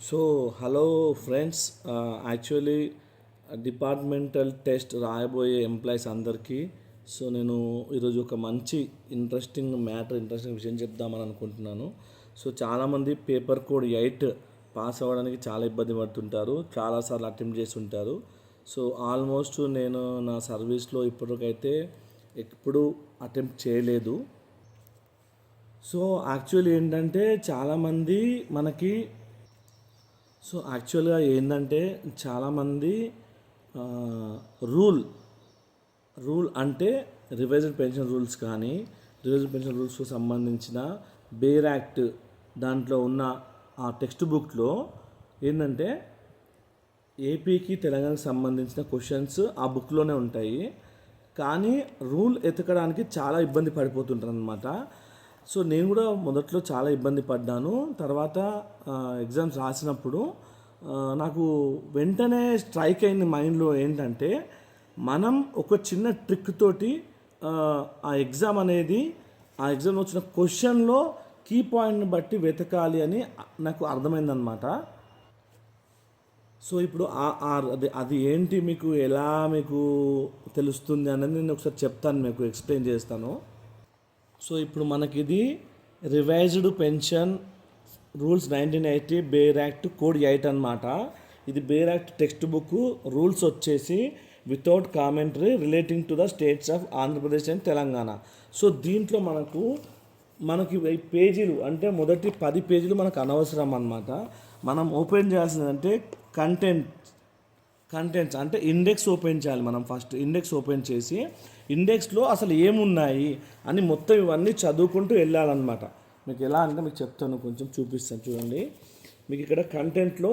So hello friends, actually departmental test రాయబోయే employees అందరికీ నేను ఈరోజు ఒక మంచి ఇంట్రెస్టింగ్ విషయం చెప్దామని అనుకుంటున్నాను. చాలామంది పేపర్ కోడ్ 8 పాస్ అవ్వడానికి చాలా ఇబ్బంది పడుతుంటారు, చాలాసార్లు అటెంప్ట్ చేసి ఉంటారు. ఆల్మోస్ట్ నేను నా సర్వీస్లో ఇప్పటికైతే ఎప్పుడు అటెంప్ట్ చేయలేదు. యాక్చువల్లీ ఏంటంటే చాలామంది మనకి యాక్చువల్గా ఏంటంటే చాలామంది రూల్ రూల్ అంటే రివైజ్డ్ పెన్షన్ రూల్స్ కానీ రివైజ్డ్ పెన్షన్ రూల్స్కు సంబంధించిన బేర్ యాక్ట్ దాంట్లో ఉన్న ఆ టెక్స్ట్ బుక్లో ఏంటంటే ఏపీకి తెలంగాణకు సంబంధించిన క్వశ్చన్స్ ఆ బుక్లోనే ఉంటాయి, కానీ రూల్ ఎతకడానికి చాలా ఇబ్బంది పడిపోతుంటారు అనమాట. నేను కూడా మొదట్లో చాలా ఇబ్బంది పడ్డాను. తర్వాత ఎగ్జామ్స్ రాసినప్పుడు నాకు వెంటనే స్ట్రైక్ అయింది మైండ్లో ఏంటంటే, మనం ఒక చిన్న ట్రిక్ తోటి ఆ ఎగ్జామ్ వచ్చిన క్వశ్చన్లో కీ పాయింట్ని బట్టి వెతకాలి అని నాకు అర్థమైందనమాట. ఇప్పుడు అది ఏంటి, మీకు తెలుస్తుంది అనేది నేను ఒకసారి చెప్తాను, మీకు ఎక్స్ప్లెయిన్ చేస్తాను. ఇప్పుడు మనకిది revised pension rules 1980 bare act code 8 అనమాట. ఇది bare act text book. Rules వచ్చేసి without commentary relating to the states of Andhra Pradesh and Telangana. దీంట్లో మనకి పేజీలు అంటే మొదటి 10 పేజీలు మనకు అనవసరం అనమాట. మనం ఓపెన్ చేయాల్సిందంటే కంటెంట్స్ అంటే ఇండెక్స్ ఓపెన్ చేయాలి. మనం ఫస్ట్ ఇండెక్స్ ఓపెన్ చేసి ఇండెక్స్లో అసలు ఏమున్నాయి అని మొత్తం ఇవన్నీ చదువుకుంటూ వెళ్ళాలన్నమాట. మీకు ఎలా అంటే మీకు చెప్తాను, కొంచెం చూపిస్తాను చూడండి. మీకు ఇక్కడ కంటెంట్లో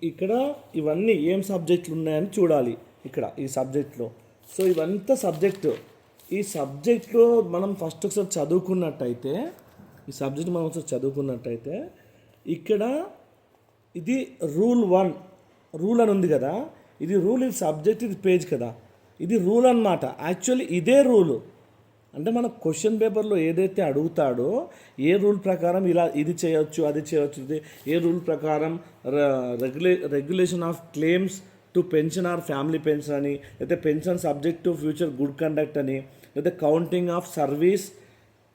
ఇక్కడ ఇవన్నీ ఏం సబ్జెక్టులు ఉన్నాయని చూడాలి. ఇక్కడ ఈ సబ్జెక్ట్లో ఇవంతా సబ్జెక్టు. ఈ సబ్జెక్ట్లో మనం ఫస్ట్ ఒకసారి చదువుకున్నట్టయితే ఇక్కడ ఇది రూల్ 1 రూల్ అని ఉంది కదా, ఇది రూల్, ఇది సబ్జెక్ట్, ఇది పేజ్ కదా, ఇది రూల్ అన్నమాట. యాక్చువల్లీ ఇదే రూలు అంటే మన క్వశ్చన్ పేపర్లో ఏదైతే అడుగుతాడో ఏ రూల్ ప్రకారం ఇది చేయొచ్చు అది చేయొచ్చు, ఇది ఏ రూల్ ప్రకారం regulation of claims to pension or family pension అని, లేకపోతే pension subject to future good conduct అని, లేకపోతే counting of service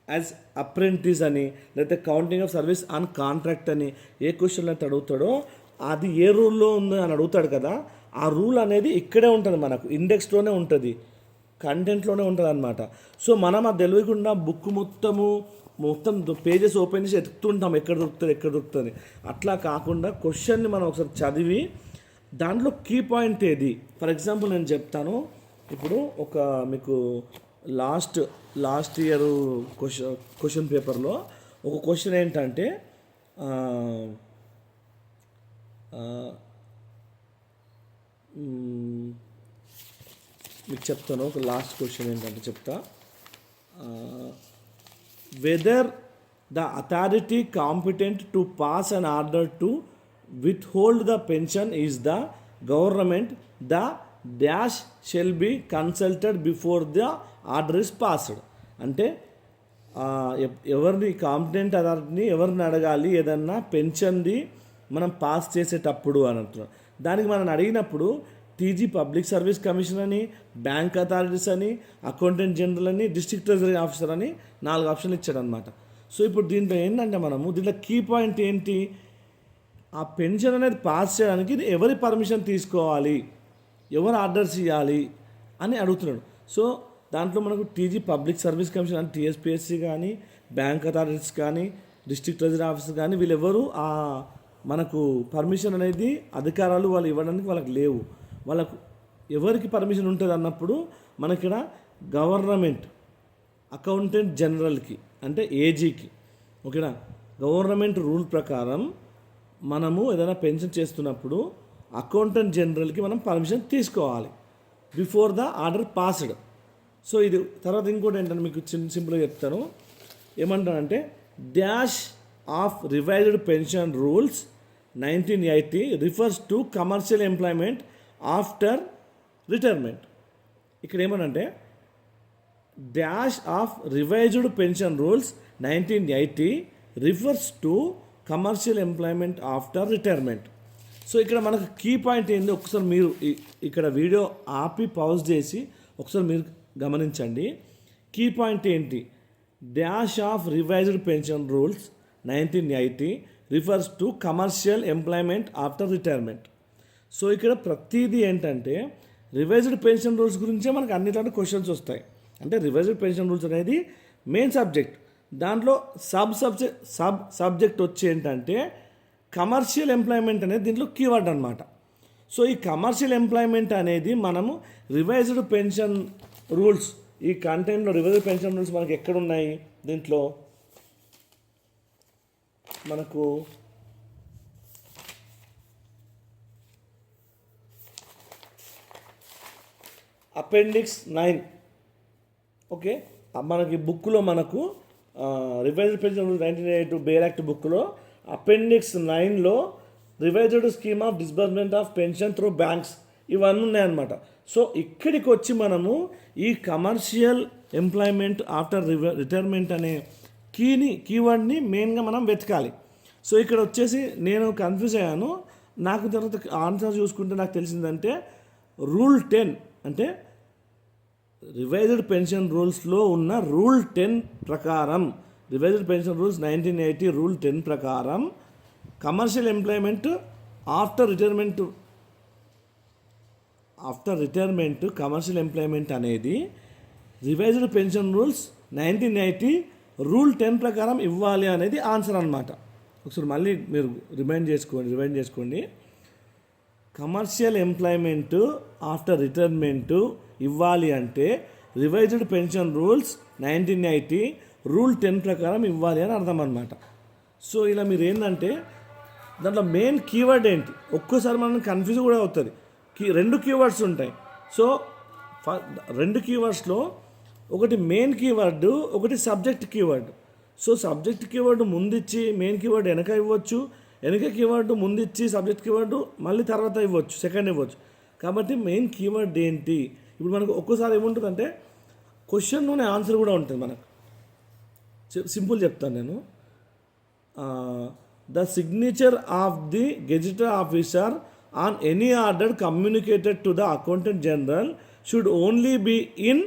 as apprentice అని, లేకపోతే counting of service on contract అని ఏ క్వశ్చన్లో అయితే అడుగుతాడో అది ఏ రూల్లో ఉంది అని అడుగుతాడు కదా, ఆ రూల్ అనేది ఇక్కడే ఉంటుంది, మనకు ఇండెక్స్లోనే ఉంటుంది, కంటెంట్లోనే ఉంటుంది అనమాట. మనం అది తెలియకుండా బుక్ మొత్తం పేజెస్ ఓపెన్ చేసి ఎత్తుతుంటాం, ఎక్కడ దొరుకుతుంది. అట్లా కాకుండా క్వశ్చన్ని మనం ఒకసారి చదివి దాంట్లో కీ పాయింట్ ఏది. ఫర్ ఎగ్జాంపుల్ నేను చెప్తాను. ఇప్పుడు మీకు లాస్ట్ ఇయర్ క్వశ్చన్ పేపర్లో ఒక క్వశ్చన్ ఏంటంటే మీకు చెప్తాను. ఒక లాస్ట్ క్వశ్చన్ ఏంటంటే చెప్తా. Whether the authority competent to pass an order to withhold the pension is the government, the dash shall be consulted before the order is passed. అంటే competent అథారిటీని ఎవరిని అడగాలి ఏదన్నా పెన్షన్ది మనం పాస్ చేసేటప్పుడు అని అంటున్నాం. దానికి మనం అడిగినప్పుడు టీజీ పబ్లిక్ సర్వీస్ కమిషన్ అని, బ్యాంక్ అథారిటీస్ అని, అకౌంటెంట్ జనరల్ అని, డిస్ట్రిక్ట్ ట్రెజరీ ఆఫీసర్ అని 4 ఆప్షన్లు ఇచ్చాడనమాట. ఇప్పుడు దీంట్లో ఏంటంటే దీంట్లో కీ పాయింట్ ఏంటి, ఆ పెన్షన్ అనేది పాస్ చేయడానికి ఎవరి పర్మిషన్ తీసుకోవాలి, ఎవరు ఆర్డర్స్ ఇవ్వాలి అని అడుగుతున్నాడు. దాంట్లో మనకు టీజీ పబ్లిక్ సర్వీస్ కమిషన్ అంటే టీఎస్పీఎస్సీ కానీ, బ్యాంక్ అథారిటీస్ కానీ, డిస్ట్రిక్ట్ ట్రెజరీ ఆఫీసర్ కానీ వీళ్ళెవరు మనకు పర్మిషన్ అనేది అధికారాలు వాళ్ళు ఇవ్వడానికి వాళ్ళకి లేవు. వాళ్ళకు ఎవరికి పర్మిషన్ ఉంటుంది అన్నప్పుడు మనకిక్కడ గవర్నమెంట్, అకౌంటెంట్ జనరల్కి అంటే ఏజీకి, ఓకేనా. గవర్నమెంట్ రూల్ ప్రకారం మనము ఏదైనా పెన్షన్ చేస్తున్నప్పుడు అకౌంటెంట్ జనరల్కి మనం పర్మిషన్ తీసుకోవాలి బిఫోర్ ద ఆర్డర్ పాస్డ్. ఇది తర్వాత ఇంకోటి ఏంటంటే మీకు సింపుల్గా చెప్తాను. ఏమంటానంటే dash of revised pension rules 1980 refers to commercial employment after retirement. ఇక్కడ ఏమనంటే dash of revised pension rules 1980 refers to commercial employment after retirement. So ఇక్కడ మనకు కీ పాయింట్ ఏంది ఒకసారి మీరు ఇక్కడ వీడియో ఆపి పాజ్ చేసి ఒకసారి మీరు గమనించండి. కీ పాయింట్ ఏంటి? Dash of revised pension rules 1980 refers to commercial employment after retirement. So ఇక్కడ ప్రతిదీ ఏంటంటే రివైజ్డ్ పెన్షన్ రూల్స్ గురించే మనకు అన్నిట్లాంటి క్వశ్చన్స్ వస్తాయి. అంటే రివైజ్డ్ పెన్షన్ రూల్స్ అనేది మెయిన్ సబ్జెక్ట్, దాంట్లో సబ్జెక్ట్ వచ్చి ఏంటంటే కమర్షియల్ ఎంప్లాయ్మెంట్ అనేది దీంట్లో కీవర్డ్ అనమాట. సో ఈ కమర్షియల్ ఎంప్లాయ్మెంట్ అనేది మనము రివైజ్డ్ పెన్షన్ రూల్స్, ఈ కంటెంట్లో రివైజ్డ్ పెన్షన్ రూల్స్ మనకి ఎక్కడ ఉన్నాయి? దీంట్లో మనకు అపెండిక్స్ 9, ఓకే, మనకి బుక్లో మనకు revised pension rules 1982 bare act బుక్లో అపెండిక్స్ 9లో revised scheme of disbursement of pension through banks ఇవన్నీ ఉన్నాయన్నమాట. సో ఇక్కడికి వచ్చి మనము ఈ కమర్షియల్ ఎంప్లాయ్మెంట్ ఆఫ్టర్ రిటైర్మెంట్ అనే కీవర్డ్ని మెయిన్గా మనం వెతకాలి. సో ఇక్కడ వచ్చేసి నేను కన్ఫ్యూజ్ అయ్యాను. నాకు తర్వాత ఆన్సర్ చూసుకుంటే నాకు తెలిసిందంటే రూల్ 10 అంటే రివైజ్డ్ పెన్షన్ రూల్స్లో ఉన్న రూల్ 10 ప్రకారం, రివైజ్డ్ పెన్షన్ రూల్స్ 1980 రూల్ 10 ప్రకారం commercial employment after retirement commercial employment అనేది రివైజ్డ్ పెన్షన్ రూల్స్ 1980 రూల్ 10 ప్రకారం ఇవ్వాలి అనేది ఆన్సర్ అనమాట. ఒకసారి మళ్ళీ మీరు రిమైండ్ చేసుకోండి. కమర్షియల్ ఎంప్లాయ్మెంట్ ఆఫ్టర్ రిటైర్మెంట్ ఇవ్వాలి అంటే రివైజ్డ్ పెన్షన్ రూల్స్ 1980 రూల్ 10 ప్రకారం ఇవ్వాలి అని అర్థం అనమాట. సో ఇలా మీరు ఏంటంటే దాంట్లో మెయిన్ కీవర్డ్ ఏంటి, ఒక్కోసారి మనం కన్ఫ్యూజ్ కూడా అవుతుంది. రెండు కీవర్డ్స్ ఉంటాయి. సో రెండు కీవర్డ్స్లో ఒకటి మెయిన్ కీవర్డ్, ఒకటి subject keyword. So subject keyword ముందిచ్చి మెయిన్ కీవర్డ్ వెనక ఇవ్వచ్చు, వెనక కీవర్డ్ ముందిచ్చి సబ్జెక్ట్ కీవర్డ్ మళ్ళీ తర్వాత ఇవ్వచ్చు, సెకండ్ ఇవ్వచ్చు. కాబట్టి మెయిన్ కీవర్డ్ ఏంటి? ఇప్పుడు మనకు ఒక్కోసారి ఏముంటుందంటే క్వశ్చన్లోనే ఆన్సర్ కూడా ఉంటుంది మనకు. సింపుల్ చెప్తాను నేను. The signature of the gazetted officer on any order communicated to the accountant general should only be in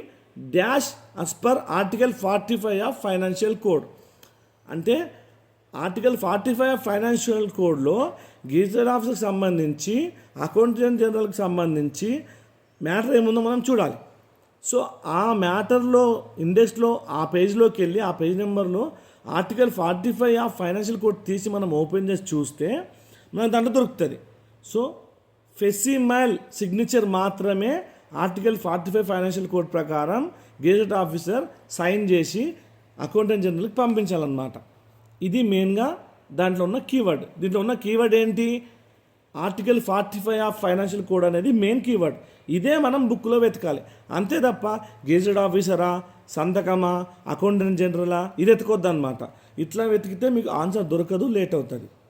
dash as per article 45 of financial code. అంటే ఆర్టికల్ 45 ఆఫ్ ఫైనాన్షియల్ కోడ్లో గెజిటెడ్ ఆఫీసర్కి సంబంధించి accountant జనరల్కి సంబంధించి matter ఏముందో మనం చూడాలి. So ఆ మ్యాటర్లో ఇండెక్స్లో ఆ పేజ్లోకి వెళ్ళి ఆ పేజ్ నెంబర్లో ఆర్టికల్ 45 ఆఫ్ ఫైనాన్షియల్ కోడ్ తీసి మనం ఓపెన్ చేసి చూస్తే మనకు దాంట్లో దొరుకుతుంది. సో ఫెసిమైల్ సిగ్నేచర్ మాత్రమే ఆర్టికల్ 45 ఫైనాన్షియల్ కోడ్ ప్రకారం గెజెట్ ఆఫీసర్ సైన్ చేసి అకౌంటెంట్ జనరల్కి పంపించాలన్నమాట. ఇది మెయిన్గా దాంట్లో ఉన్న కీవర్డ్. దీంట్లో ఉన్న కీవర్డ్ ఏంటి? ఆర్టికల్ 45 ఆఫ్ ఫైనాన్షియల్ కోడ్ అనేది మెయిన్ కీవర్డ్. ఇదే మనం బుక్లో వెతకాలి. అంతే తప్ప గెజెట్ ఆఫీసరా, సంతకమా, అకౌంటెంట్ జనరలా ఇది ఎత్తుకోవద్దు అనమాట. ఇట్లా వెతికితే మీకు ఆన్సర్ దొరకదు, లేట్ అవుతుంది.